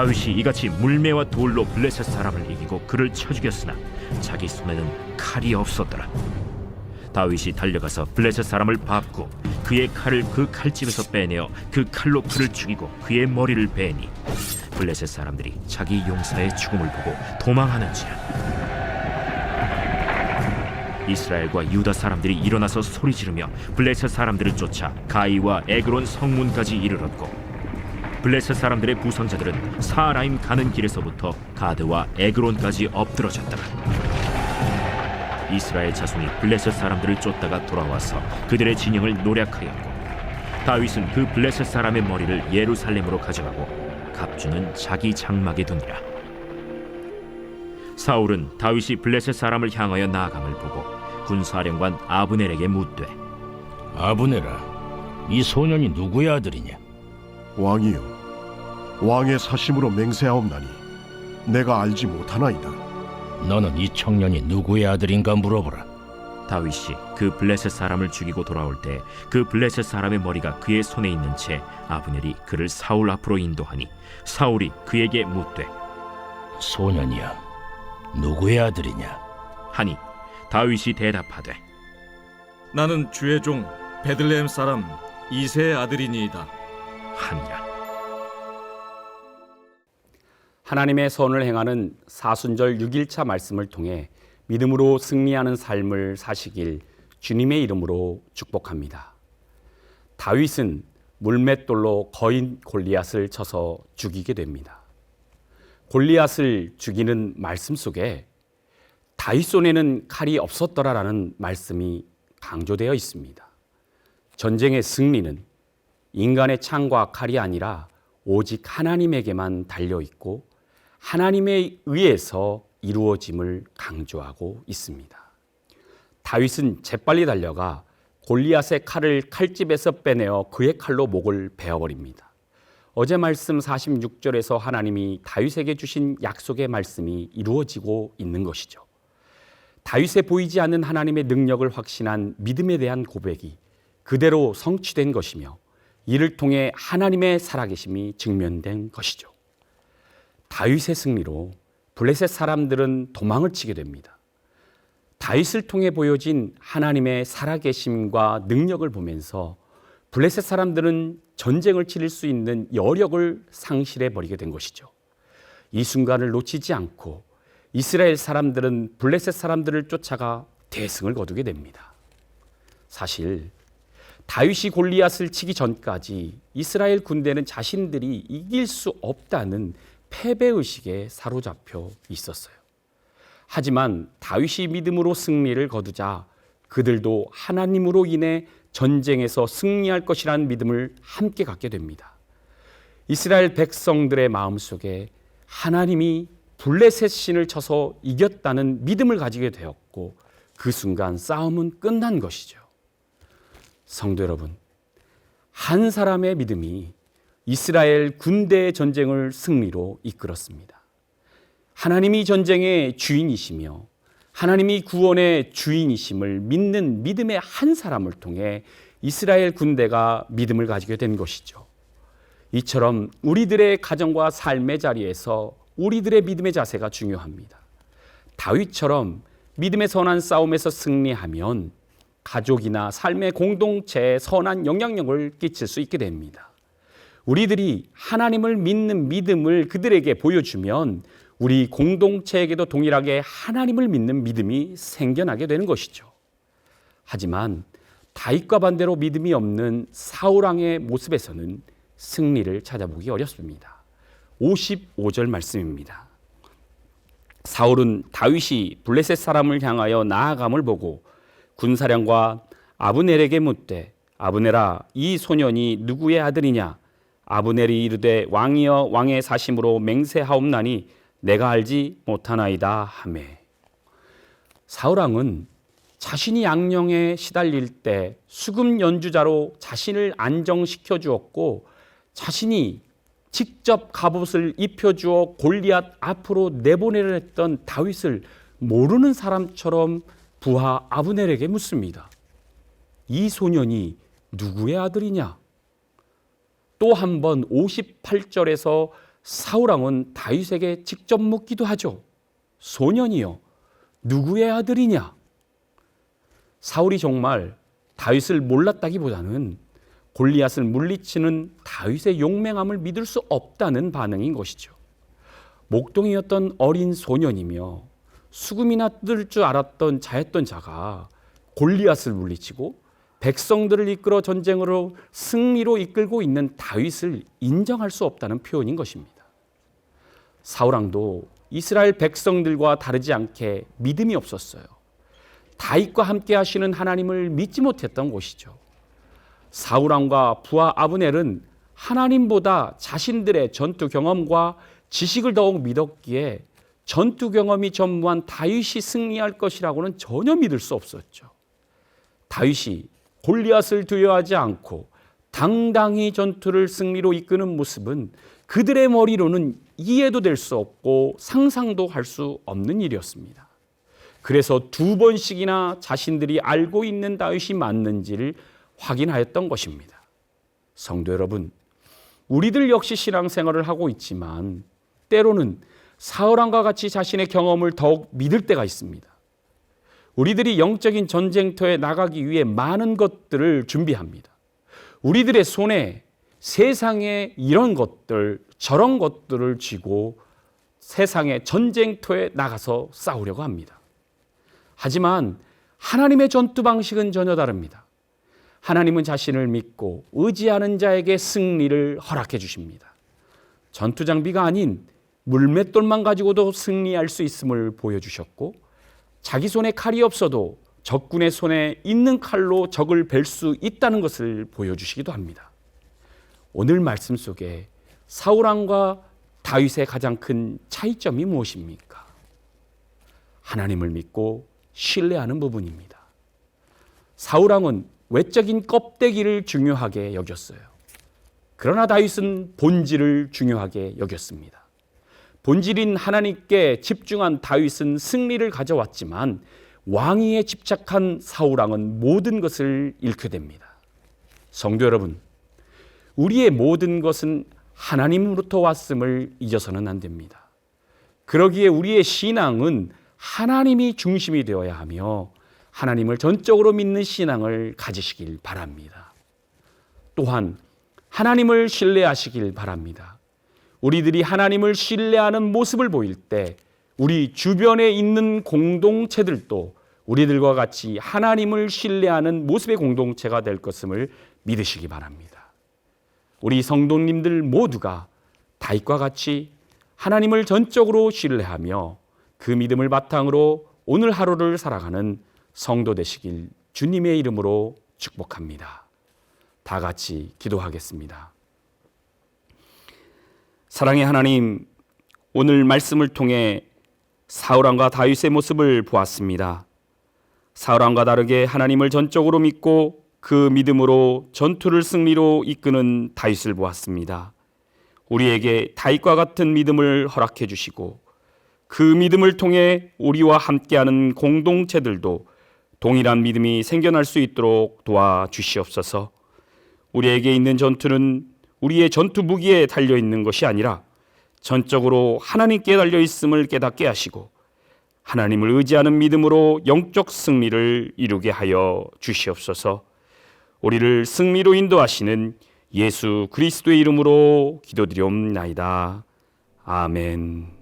다윗이 이같이 물매와 돌로 블레셋 사람을 이기고 그를 쳐 죽였으나 자기 손에는 칼이 없었더라. 다윗이 달려가서 블레셋 사람을 밟고 그의 칼을 그 칼집에서 빼내어 그 칼로 그를 죽이고 그의 머리를 베니 블레셋 사람들이 자기 용사의 죽음을 보고 도망하는지라. 이스라엘과 유다 사람들이 일어나서 소리 지르며 블레셋 사람들을 쫓아 가이와 에그론 성문까지 이르렀고 블레셋 사람들의 부상자들은 사라임 가는 길에서부터 가드와 에그론까지 엎드러졌더라. 이스라엘 자손이 블레셋 사람들을 쫓다가 돌아와서 그들의 진영을 노략하였고 다윗은 그 블레셋 사람의 머리를 예루살렘으로 가져가고 갑주는 자기 장막에 두니라. 사울은 다윗이 블레셋 사람을 향하여 나아감을 보고 군사령관 아브넬에게 묻되 아브넬아, 이 소년이 누구의 아들이냐? 왕이여, 왕의 사심으로 맹세하옵나니 내가 알지 못하나이다. 너는 이 청년이 누구의 아들인가 물어보라. 다윗이 그 블레셋 사람을 죽이고 돌아올 때 그 블레셋 사람의 머리가 그의 손에 있는 채 아브넬이 그를 사울 앞으로 인도하니 사울이 그에게 묻되 소년이야, 누구의 아들이냐? 하니 다윗이 대답하되 나는 주의 종 베들레헴 사람 이새의 아들이니이다 하니라. 하나님의 선을 행하는 사순절 6일차 말씀을 통해 믿음으로 승리하는 삶을 사시길 주님의 이름으로 축복합니다. 다윗은 물맷돌로 거인 골리앗을 쳐서 죽이게 됩니다. 골리앗을 죽이는 말씀 속에 다윗 손에는 칼이 없었더라라는 말씀이 강조되어 있습니다. 전쟁의 승리는 인간의 창과 칼이 아니라 오직 하나님에게만 달려 있고 하나님에 의해서 이루어짐을 강조하고 있습니다. 다윗은 재빨리 달려가 골리앗의 칼을 칼집에서 빼내어 그의 칼로 목을 베어버립니다. 어제 말씀 46절에서 하나님이 다윗에게 주신 약속의 말씀이 이루어지고 있는 것이죠. 다윗에 보이지 않는 하나님의 능력을 확신한 믿음에 대한 고백이 그대로 성취된 것이며 이를 통해 하나님의 살아계심이 증명된 것이죠. 다윗의 승리로 블레셋 사람들은 도망을 치게 됩니다. 다윗을 통해 보여진 하나님의 살아계심과 능력을 보면서 블레셋 사람들은 전쟁을 치를 수 있는 여력을 상실해 버리게 된 것이죠. 이 순간을 놓치지 않고 이스라엘 사람들은 블레셋 사람들을 쫓아가 대승을 거두게 됩니다. 사실 다윗이 골리앗을 치기 전까지 이스라엘 군대는 자신들이 이길 수 없다는 패배의식에 사로잡혀 있었어요. 하지만 다윗이 믿음으로 승리를 거두자 그들도 하나님으로 인해 전쟁에서 승리할 것이라는 믿음을 함께 갖게 됩니다. 이스라엘 백성들의 마음속에 하나님이 블레셋 신을 쳐서 이겼다는 믿음을 가지게 되었고 그 순간 싸움은 끝난 것이죠. 성도 여러분, 한 사람의 믿음이 이스라엘 군대의 전쟁을 승리로 이끌었습니다. 하나님이 전쟁의 주인이시며 하나님이 구원의 주인이심을 믿는 믿음의 한 사람을 통해 이스라엘 군대가 믿음을 가지게 된 것이죠. 이처럼 우리들의 가정과 삶의 자리에서 우리들의 믿음의 자세가 중요합니다. 다윗처럼 믿음의 선한 싸움에서 승리하면 가족이나 삶의 공동체에 선한 영향력을 끼칠 수 있게 됩니다. 우리들이 하나님을 믿는 믿음을 그들에게 보여주면 우리 공동체에게도 동일하게 하나님을 믿는 믿음이 생겨나게 되는 것이죠. 하지만 다윗과 반대로 믿음이 없는 사울왕의 모습에서는 승리를 찾아보기 어렵습니다. 55절 말씀입니다. 사울은 다윗이 블레셋 사람을 향하여 나아감을 보고 군사령과 아브넬에게 묻되 아브넬아, 이 소년이 누구의 아들이냐? 아브넬이 이르되 왕이여, 왕의 사심으로 맹세하옵나니 내가 알지 못하나이다 하매. 사울왕은 자신이 양령에 시달릴 때 수금 연주자로 자신을 안정시켜 주었고 자신이 직접 갑옷을 입혀주어 골리앗 앞으로 내보내려 했던 다윗을 모르는 사람처럼 부하 아브넬에게 묻습니다. 이 소년이 누구의 아들이냐? 또 한 번 58절에서 사울왕은 다윗에게 직접 묻기도 하죠. 소년이여, 누구의 아들이냐? 사울이 정말 다윗을 몰랐다기보다는 골리앗을 물리치는 다윗의 용맹함을 믿을 수 없다는 반응인 것이죠. 목동이었던 어린 소년이며 수금이나 뜰 줄 알았던 자였던 자가 골리앗을 물리치고 백성들을 이끌어 전쟁으로 승리로 이끌고 있는 다윗을 인정할 수 없다는 표현인 것입니다. 사울왕도 이스라엘 백성들과 다르지 않게 믿음이 없었어요. 다윗과 함께 하시는 하나님을 믿지 못했던 것이죠. 사울왕과 부하 아브넬은 하나님보다 자신들의 전투 경험과 지식을 더욱 믿었기에 전투 경험이 전무한 다윗이 승리할 것이라고는 전혀 믿을 수 없었죠. 다윗이 골리앗을 두려워하지 않고 당당히 전투를 승리로 이끄는 모습은 그들의 머리로는 이해도 될 수 없고 상상도 할 수 없는 일이었습니다. 그래서 2번씩이나 자신들이 알고 있는 다윗이 맞는지를 확인하였던 것입니다. 성도 여러분, 우리들 역시 신앙생활을 하고 있지만 때로는 사울왕과 같이 자신의 경험을 더욱 믿을 때가 있습니다. 우리들이 영적인 전쟁터에 나가기 위해 많은 것들을 준비합니다. 우리들의 손에 세상에 이런 것들, 저런 것들을 쥐고 세상의 전쟁터에 나가서 싸우려고 합니다. 하지만 하나님의 전투 방식은 전혀 다릅니다. 하나님은 자신을 믿고 의지하는 자에게 승리를 허락해 주십니다. 전투 장비가 아닌 물맷돌만 가지고도 승리할 수 있음을 보여주셨고, 자기 손에 칼이 없어도 적군의 손에 있는 칼로 적을 벨 수 있다는 것을 보여주시기도 합니다. 오늘 말씀 속에 사울왕과 다윗의 가장 큰 차이점이 무엇입니까? 하나님을 믿고 신뢰하는 부분입니다. 사울왕은 외적인 껍데기를 중요하게 여겼어요. 그러나 다윗은 본질을 중요하게 여겼습니다. 본질인 하나님께 집중한 다윗은 승리를 가져왔지만 왕위에 집착한 사울왕은 모든 것을 잃게 됩니다. 성도 여러분, 우리의 모든 것은 하나님으로부터 왔음을 잊어서는 안 됩니다. 그러기에 우리의 신앙은 하나님이 중심이 되어야 하며 하나님을 전적으로 믿는 신앙을 가지시길 바랍니다. 또한 하나님을 신뢰하시길 바랍니다. 우리들이 하나님을 신뢰하는 모습을 보일 때 우리 주변에 있는 공동체들도 우리들과 같이 하나님을 신뢰하는 모습의 공동체가 될 것임을 믿으시기 바랍니다. 우리 성도님들 모두가 다윗과 같이 하나님을 전적으로 신뢰하며 그 믿음을 바탕으로 오늘 하루를 살아가는 성도 되시길 주님의 이름으로 축복합니다. 다 같이 기도하겠습니다. 사랑의 하나님, 오늘 말씀을 통해 사울왕과 다윗의 모습을 보았습니다. 사울왕과 다르게 하나님을 전적으로 믿고 그 믿음으로 전투를 승리로 이끄는 다윗을 보았습니다. 우리에게 다윗과 같은 믿음을 허락해 주시고 그 믿음을 통해 우리와 함께하는 공동체들도 동일한 믿음이 생겨날 수 있도록 도와주시옵소서. 우리에게 있는 전투는 우리의 전투 무기에 달려있는 것이 아니라 전적으로 하나님께 달려있음을 깨닫게 하시고 하나님을 의지하는 믿음으로 영적 승리를 이루게 하여 주시옵소서. 우리를 승리로 인도하시는 예수 그리스도의 이름으로 기도드리옵나이다. 아멘.